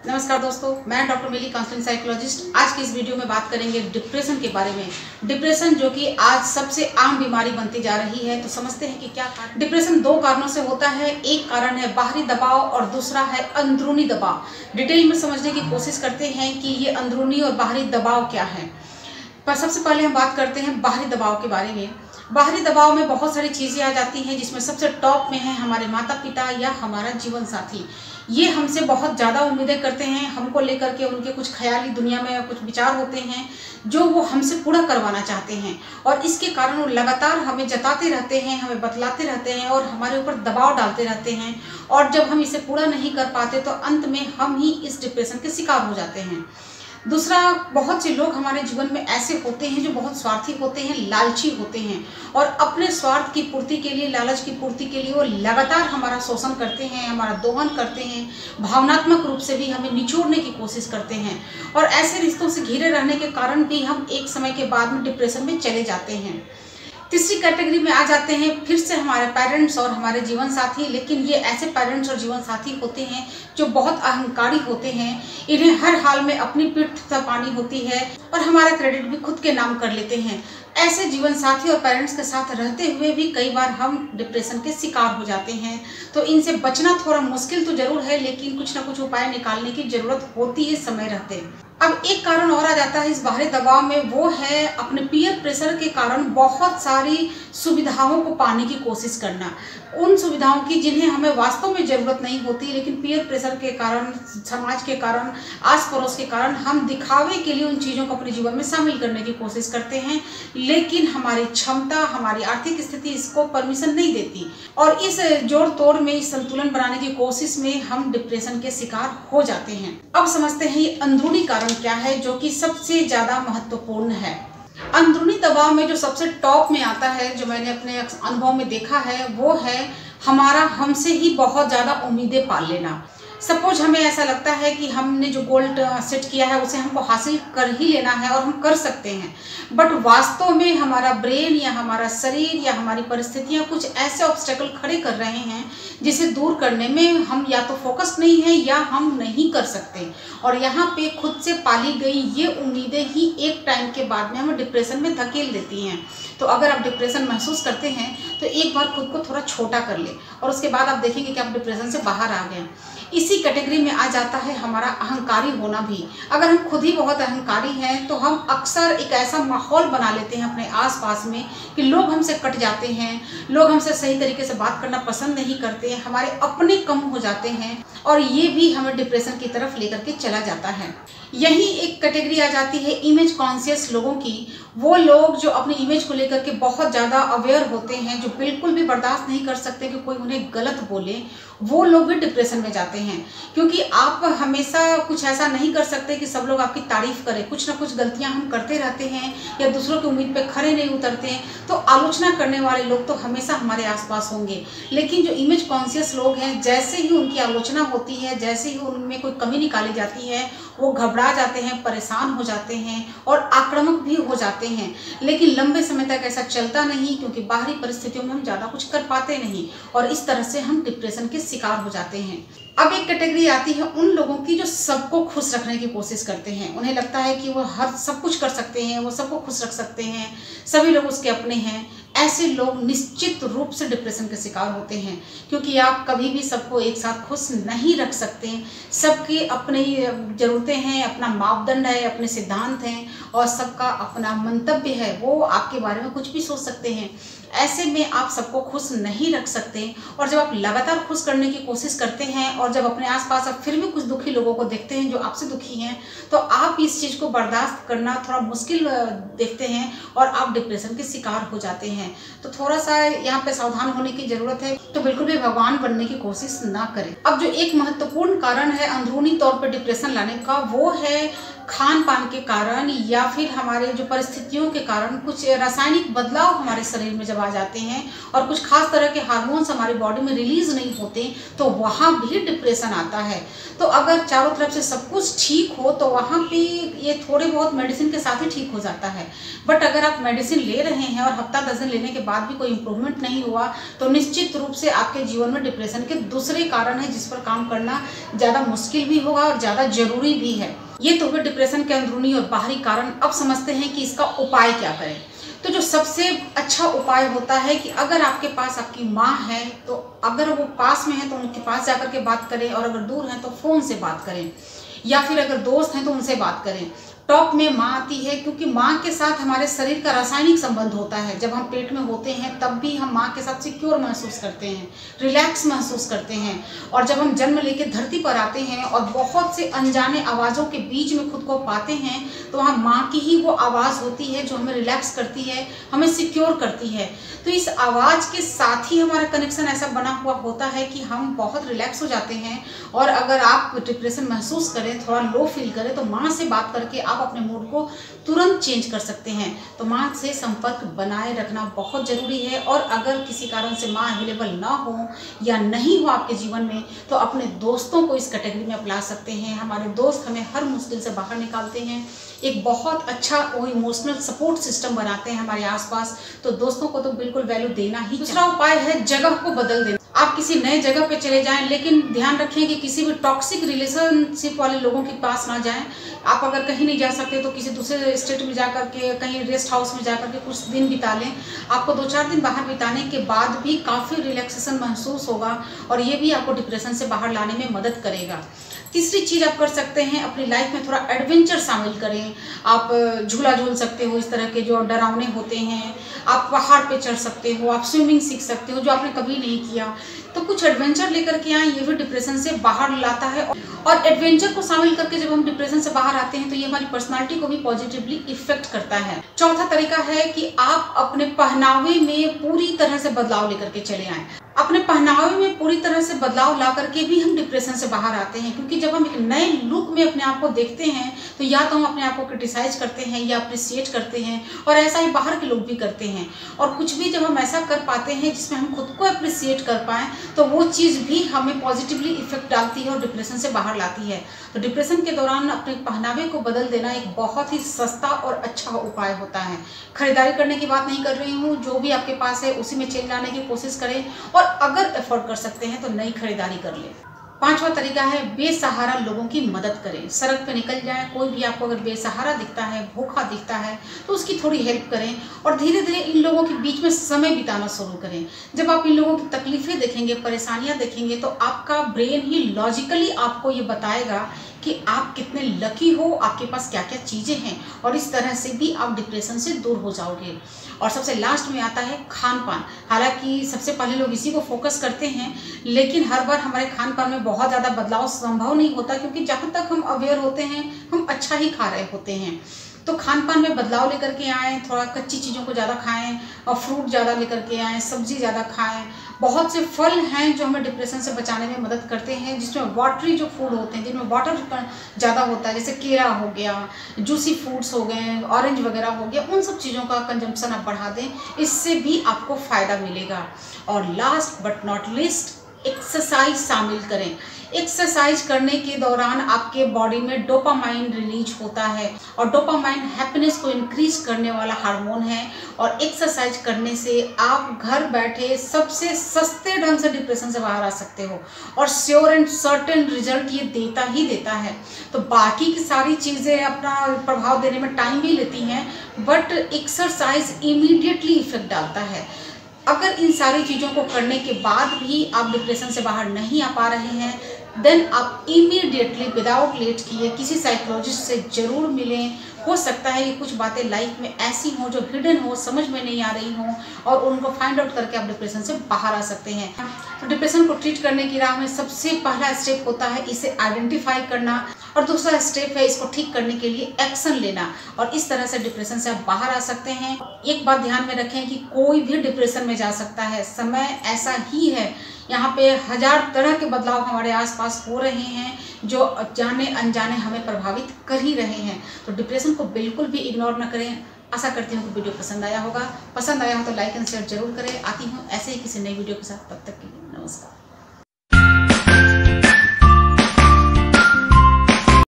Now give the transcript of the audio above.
नमस्कार दोस्तों, मैं डॉक्टर मिली काउंसलिंग साइकोलॉजिस्ट। आज की इस वीडियो में बात करेंगे डिप्रेशन के बारे में। डिप्रेशन जो कि आज सबसे आम बीमारी बनती जा रही है, तो समझते हैं कि क्या कारण। डिप्रेशन दो कारणों से होता है। एक कारण है बाहरी दबाव और दूसरा है अंदरूनी दबाव। डिटेल में समझने की कोशिश करते हैं कि ये अंदरूनी और बाहरी दबाव क्या है। पर सबसे पहले हम बात करते हैं बाहरी दबाव के बारे में। बाहरी दबाव में बहुत सारी चीज़ें आ जाती हैं, जिसमें सबसे टॉप में है हमारे माता पिता या हमारा जीवन साथी। ये हमसे बहुत ज़्यादा उम्मीदें करते हैं, हमको लेकर के उनके कुछ ख्याली दुनिया में कुछ विचार होते हैं जो वो हमसे पूरा करवाना चाहते हैं, और इसके कारण वो लगातार हमें जताते रहते हैं, हमें बतलाते रहते हैं और हमारे ऊपर दबाव डालते रहते हैं। और जब हम इसे पूरा नहीं कर पाते तो अंत में हम ही इस डिप्रेशन के शिकार हो जाते हैं। दूसरा, बहुत से लोग हमारे जीवन में ऐसे होते हैं जो बहुत स्वार्थी होते हैं, लालची होते हैं, और अपने स्वार्थ की पूर्ति के लिए, लालच की पूर्ति के लिए वो लगातार हमारा शोषण करते हैं, हमारा दोहन करते हैं, भावनात्मक रूप से भी हमें निचोड़ने की कोशिश करते हैं। और ऐसे रिश्तों से घिरे रहने के कारण भी हम एक समय के बाद में डिप्रेशन में चले जाते हैं। तीसरी कैटेगरी में आ जाते हैं फिर से हमारे पेरेंट्स और हमारे जीवन साथी। लेकिन ये ऐसे पेरेंट्स और जीवन साथी होते हैं जो बहुत अहंकारी होते हैं। इन्हें हर हाल में अपनी पीठ थपथपानी होती है और हमारा क्रेडिट भी खुद के नाम कर लेते हैं। ऐसे जीवन साथी और पेरेंट्स के साथ रहते हुए भी कई बार हम डिप्रेशन के शिकार हो जाते हैं। तो इनसे बचना थोड़ा मुश्किल तो जरूर है, लेकिन कुछ ना कुछ उपाय निकालने की जरूरत होती है समय रहते। अब एक कारण और आ जाता है इस बाहरी दबाव में, वो है अपने पीयर प्रेशर के कारण बहुत सारी सुविधाओं को पाने की कोशिश करना। उन सुविधाओं की जिन्हें हमें वास्तव में ज़रूरत नहीं होती, लेकिन पीयर प्रेशर के कारण, समाज के कारण, आस पड़ोस के कारण हम दिखावे के लिए उन चीज़ों को अपने जीवन में शामिल करने की कोशिश करते हैं। लेकिन हमारी क्षमता, हमारी आर्थिक स्थिति इसको परमिशन नहीं देती, और इस जोड़ तोड़ में, इस संतुलन बनाने की कोशिश में हम डिप्रेशन के शिकार हो जाते हैं। अब समझते हैं ये अंदरूनी कारण क्या है जो कि सबसे ज्यादा महत्वपूर्ण है। अंदरूनी दबाव में जो सबसे टॉप में आता है, जो मैंने अपने अनुभव में देखा है, वो है हमारा हमसे ही बहुत ज्यादा उम्मीदें पाल लेना। सपोज हमें ऐसा लगता है कि हमने जो गोल सेट किया है उसे हमको हासिल कर ही लेना है और हम कर सकते हैं, बट वास्तव में हमारा ब्रेन या हमारा शरीर या हमारी परिस्थितियां कुछ ऐसे ऑब्स्टेकल खड़े कर रहे हैं जिसे दूर करने में हम या तो फोकस नहीं है या हम नहीं कर सकते। और यहाँ पे खुद से पाली गई ये उम्मीदें ही एक टाइम के बाद में हमें डिप्रेशन में धकेल देती हैं। तो अगर आप डिप्रेशन महसूस करते हैं तो एक बार खुद को थोड़ा छोटा कर ले, और उसके बाद आप देखेंगे कि आप डिप्रेशन से बाहर आ गए। इसी कैटेगरी में आ जाता है हमारा अहंकारी होना भी। अगर हम खुद ही बहुत अहंकारी हैं तो हम अक्सर एक ऐसा माहौल बना लेते हैं अपने आसपास में कि लोग हमसे कट जाते हैं, लोग हमसे सही तरीके से बात करना पसंद नहीं करते हैं, हमारे अपने कम हो जाते हैं, और ये भी हमें डिप्रेशन की तरफ लेकर के चला जाता है। यही एक कैटेगरी आ जाती है इमेज कॉन्शियस लोगों की। वो लोग जो अपनी इमेज को लेकर के बहुत ज़्यादा अवेयर होते हैं, जो बिल्कुल भी बर्दाश्त नहीं कर सकते कि कोई उन्हें गलत बोले, वो लोग भी डिप्रेशन में जाते हैं। क्योंकि आप हमेशा कुछ ऐसा नहीं कर सकते कि सब लोग आपकी तारीफ करें। कुछ ना कुछ गलतियां हम करते रहते हैं या दूसरों की उम्मीद पे खरे नहीं उतरते हैं, तो आलोचना करने वाले लोग तो हमेशा हमारे आसपास होंगे। लेकिन जो इमेज कॉन्शियस लोग हैं, जैसे ही उनकी आलोचना होती है, जैसे ही उनमें कोई कमी निकाली जाती है, वो घबरा जाते हैं, परेशान हो जाते हैं और आक्रामक भी हो जाते हैं। लेकिन लंबे समय तक ऐसा चलता नहीं, क्योंकि बाहरी परिस्थितियों में हम ज़्यादा कुछ कर पाते नहीं, और इस तरह से हम डिप्रेशन के शिकार हो जाते हैं। अब एक कैटेगरी आती है उन लोगों की जो सबको खुश रखने की कोशिश करते हैं। उन्हें लगता है कि वो हर सब कुछ कर सकते हैं, वो सबको खुश रख सकते हैं, सभी लोग उसके अपने हैं। ऐसे लोग निश्चित रूप से डिप्रेशन के शिकार होते हैं, क्योंकि आप कभी भी सबको एक साथ खुश नहीं रख सकते। सबकी अपनी ज़रूरतें हैं, अपना मापदंड है, अपने सिद्धांत हैं, और सबका अपना मंतव्य है। वो आपके बारे में कुछ भी सोच सकते हैं। ऐसे में आप सबको खुश नहीं रख सकते, और जब आप लगातार खुश करने की कोशिश करते हैं और जब अपने आसपास आप फिर भी कुछ दुखी लोगों को देखते हैं जो आपसे दुखी हैं, तो आप इस चीज़ को बर्दाश्त करना थोड़ा मुश्किल देखते हैं और आप डिप्रेशन के शिकार हो जाते हैं। तो थोड़ा सा यहाँ पे सावधान होने की ज़रूरत है। तो बिल्कुल भी भगवान बनने की कोशिश ना करें। अब जो एक महत्वपूर्ण कारण है अंदरूनी तौर पर डिप्रेशन लाने का, वो है खान पान के कारण या फिर हमारे जो परिस्थितियों के कारण कुछ रासायनिक बदलाव हमारे शरीर में जब आ जाते हैं और कुछ खास तरह के हार्मोन्स हमारी बॉडी में रिलीज नहीं होते तो वहाँ भी डिप्रेशन आता है। तो अगर चारों तरफ से सब कुछ ठीक हो तो वहाँ पे ये थोड़े बहुत मेडिसिन के साथ ही ठीक हो जाता है। बट अगर आप मेडिसिन ले रहे हैं और हफ्ता 10 दिन लेने के बाद भी कोई इम्प्रूवमेंट नहीं हुआ तो निश्चित रूप से आपके जीवन में डिप्रेशन के दूसरे कारण है जिस पर काम करना ज़्यादा मुश्किल भी होगा और ज़्यादा जरूरी भी है। ये तो हुए डिप्रेशन के अंदरूनी और बाहरी कारण। अब समझते हैं कि इसका उपाय क्या करें। तो जो सबसे अच्छा उपाय होता है कि अगर आपके पास आपकी माँ है तो अगर वो पास में है तो उनके पास जाकर के बात करें, और अगर दूर हैं तो फ़ोन से बात करें, या फिर अगर दोस्त हैं तो उनसे बात करें। टॉप में माँ आती है क्योंकि माँ के साथ हमारे शरीर का रासायनिक संबंध होता है। जब हम पेट में होते हैं तब भी हम माँ के साथ सिक्योर महसूस करते हैं, रिलैक्स महसूस करते हैं। और जब हम जन्म लेके धरती पर आते हैं और बहुत से अनजाने आवाज़ों के बीच में खुद को पाते हैं तो वहाँ माँ की ही वो आवाज़ होती है जो हमें रिलैक्स करती है, हमें सिक्योर करती है। तो इस आवाज़ के साथ ही हमारा कनेक्शन ऐसा बना हुआ होता है कि हम बहुत रिलैक्स हो जाते हैं। और अगर आप डिप्रेशन महसूस करें, थोड़ा लो फील करें, तो माँ से बात करके आप अपने मूड को तुरंत चेंज कर सकते हैं। तो माँ से संपर्क बनाए रखना बहुत ज़रूरी है। और अगर किसी कारण से माँ अवेलेबल ना हो या नहीं हो आपके जीवन में तो अपने दोस्तों को इस कैटेगरी में अपना सकते हैं। हमारे दोस्त हमें हर मुश्किल से बाहर निकालते हैं, एक बहुत अच्छा वो इमोशनल सपोर्ट सिस्टम बनाते हैं हमारे आसपास। तो दोस्तों को तो बिल्कुल वैल्यू देना ही। दूसरा उपाय है जगह को बदल देना। आप किसी नए जगह पे चले जाएं, लेकिन ध्यान रखें कि किसी भी टॉक्सिक रिलेशनशिप वाले लोगों के पास ना जाएं। आप अगर कहीं नहीं जा सकते तो किसी दूसरे स्टेट में जाकर के, कहीं रेस्ट हाउस में जाकर के कुछ दिन बिता लें। आपको 2-4 दिन बाहर बिताने के बाद भी काफ़ी रिलैक्सेशन महसूस होगा और ये भी आपको डिप्रेशन से बाहर लाने में मदद करेगा। तीसरी चीज़ आप कर सकते हैं, अपनी लाइफ में थोड़ा एडवेंचर शामिल करें। आप झूला झूल सकते हो, इस तरह के जो डरावने होते हैं। आप पहाड़ पे चढ़ सकते हो, आप स्विमिंग सीख सकते हो जो आपने कभी नहीं किया। तो कुछ एडवेंचर लेकर के आए, ये भी डिप्रेशन से बाहर लाता है। और एडवेंचर को शामिल करके जब हम डिप्रेशन से बाहर आते हैं तो ये हमारी पर्सनालिटी को भी पॉजिटिवली इफेक्ट करता है। चौथा तरीका है कि आप अपने पहनावे में पूरी तरह से बदलाव लेकर के चले आएं। अपने पहनावे में पूरी तरह से बदलाव ला करके भी हम डिप्रेशन से बाहर आते हैं, क्योंकि जब हम एक नए लुक में अपने आप को देखते हैं तो या तो हम अपने आप को क्रिटिसाइज करते हैं या अप्रिशिएट करते हैं, और ऐसा ही बाहर के लोग भी करते हैं। और कुछ भी जब हम ऐसा कर पाते हैं जिसमें हम खुद को अप्रिशिएट कर पाएँ तो वो चीज़ भी हमें पॉजिटिवली इफेक्ट डालती है और डिप्रेशन से बाहर लाती है। तो डिप्रेशन के दौरान अपने पहनावे को बदल देना एक बहुत ही सस्ता और अच्छा उपाय होता है। खरीदारी करने की बात नहीं कर रही हूँ, जो भी आपके पास है उसी में चेंज लाने की कोशिश करें, और अगर अफोर्ड कर सकते हैं तो नई खरीदारी कर लें। पांचवा तरीका है बेसहारा लोगों की मदद करें। सड़क पे निकल जाएं, कोई भी आपको अगर बेसहारा दिखता है, भूखा दिखता है तो उसकी थोड़ी हेल्प करें और धीरे धीरे इन लोगों के बीच में समय बिताना शुरू करें। जब आप इन लोगों की तकलीफें देखेंगे, परेशानियां देखेंगे तो आपका ब्रेन ही लॉजिकली आपको ये बताएगा कि आप कितने लकी हो, आपके पास क्या क्या चीज़ें हैं, और इस तरह से भी आप डिप्रेशन से दूर हो जाओगे। और सबसे लास्ट में आता है खान पान। हालांकि सबसे पहले लोग इसी को फोकस करते हैं, लेकिन हर बार हमारे खान पान में बहुत ज़्यादा बदलाव संभव नहीं होता, क्योंकि जहाँ तक हम अवेयर होते हैं हम अच्छा ही खा रहे होते हैं। तो खान पान में बदलाव लेकर के आएँ, थोड़ा कच्ची चीज़ों को ज़्यादा खाएं और फ्रूट ज़्यादा लेकर के आएँ, सब्जी ज़्यादा खाएं। बहुत से फल हैं जो हमें डिप्रेशन से बचाने में मदद करते हैं, जिसमें वाटरी जो फूड होते हैं, जिनमें वाटर ज़्यादा होता है, जैसे केला हो गया, जूसी फ्रूट्स हो गए, ऑरेंज वगैरह हो गया, उन सब चीज़ों का कंजम्पशन आप बढ़ा दें, इससे भी आपको फ़ायदा मिलेगा। और last but not least, exercise शामिल करें। एक्सरसाइज करने के दौरान आपके बॉडी में डोपामाइन रिलीज होता है, और डोपामाइन हैप्पीनेस को इंक्रीज करने वाला हार्मोन है। और एक्सरसाइज करने से आप घर बैठे सबसे सस्ते ढंग से डिप्रेशन से बाहर आ सकते हो, और श्योर एंड सर्टेन रिजल्ट ये देता ही देता है। तो बाकी की सारी चीज़ें अपना प्रभाव देने में टाइम भी लेती हैं, बट एक्सरसाइज इमीडिएटली इफेक्ट डालता है। अगर इन सारी चीज़ों को करने के बाद भी आप डिप्रेशन से बाहर नहीं आ पा रहे हैं, देन आप इमीडिएटली विदाउट लेट किए किसी साइकोलॉजिस्ट से ज़रूर मिलें। हो सकता है कि कुछ बातें लाइफ में ऐसी हों जो हिडन हो, समझ में नहीं आ रही हों, और उनको फाइंड आउट करके आप डिप्रेशन से बाहर आ सकते हैं। तो डिप्रेशन को ट्रीट करने की राह में सबसे पहला स्टेप होता है इसे आइडेंटिफाई करना, और दूसरा स्टेप है इसको ठीक करने के लिए एक्शन लेना, और इस तरह से डिप्रेशन से आप बाहर आ सकते हैं। एक बात ध्यान में रखें कि कोई भी डिप्रेशन में जा सकता है, समय ऐसा ही है। यहाँ पे 1000 तरह के बदलाव हमारे आसपास हो रहे हैं जो जाने अनजाने हमें प्रभावित कर ही रहे हैं। तो डिप्रेशन को बिल्कुल भी इग्नोर न करें। आशा करती हूँ कि वीडियो पसंद आया होगा। पसंद आया हो तो लाइक एंड शेयर जरूर करें। आती हूँ ऐसे ही किसी नई वीडियो के साथ, तब तक के लिए नमस्कार।